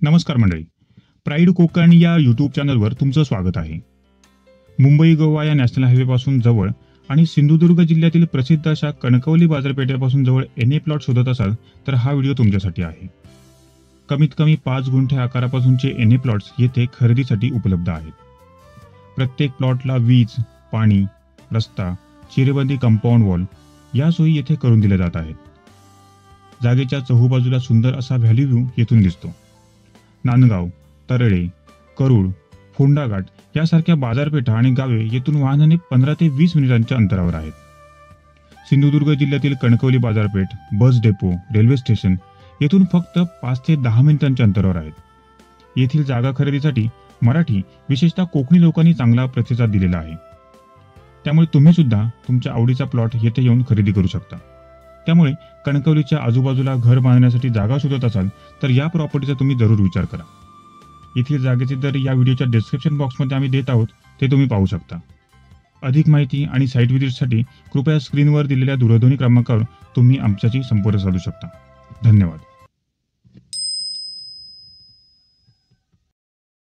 नमस्कार मंडळी, प्राईड कोकण या यूट्यूब चॅनलवर तुमचं स्वागत आहे. मुंबई गोवा या नॅशनल हायवेपासून जवळ आणि सिंधुदुर्ग जिल्ह्यातील प्रसिद्ध अशा कणकवली बाजारपेठेपासून जवळ एनए प्लॉट शोधत असाल तर हा व्हिडिओ तुमच्यासाठी आहे. कमीत कमी 5 गुंठे आकारापासूनचे एनए प्लॉट्स येथे खरेदीसाठी उपलब्ध आहेत. प्रत्येक प्लॉटला वीज, पाणी, रस्ता, चिरेबंदी कंपाऊंड वॉल या सोयी येथे करून दिल्या जात आहेत. जागेच्या चहूबाजूला सुंदर असा व्हॅली व्ह्यू येथून दिसतो. नांदगाव, तरळे, करूळ, फोंडाघाट यासारख्या बाजारपेठा आणि गावे येथून वाहनाने 15 ते 20 मिनिटांच्या अंतरावर आहेत. सिंधुदुर्ग जिल्ह्यातील कणकवली बाजारपेठ, बस डेपो, रेल्वे स्टेशन येथून फक्त 5 ते 10 मिनिटांच्या अंतरावर आहेत. येथील जागा खरेदीसाठी मराठी, विशेषतः कोकणी लोकांनी चांगला प्रतिसाद दिलेला आहे. त्यामुळे तुम्ही सुद्धा तुमच्या आवडीचा प्लॉट येथे येऊन खरेदी करू शकता. त्यामुळे कणकवलीच्या आजूबाजूला घर बांधण्यासाठी जागा शोधत असाल तर या प्रॉपर्टीचा तुम्ही जरूर विचार करा. येथील जागेचे दर या व्हिडिओच्या डिस्क्रिप्शन बॉक्समध्ये आम्ही देत आहोत, ते तुम्ही पाहू शकता. अधिक माहिती आणि साईट व्हिजिटसाठी कृपया स्क्रीनवर दिलेल्या दूरध्वनी क्रमांकावर तुम्ही आमच्याशी संपर्क साधू शकता. धन्यवाद.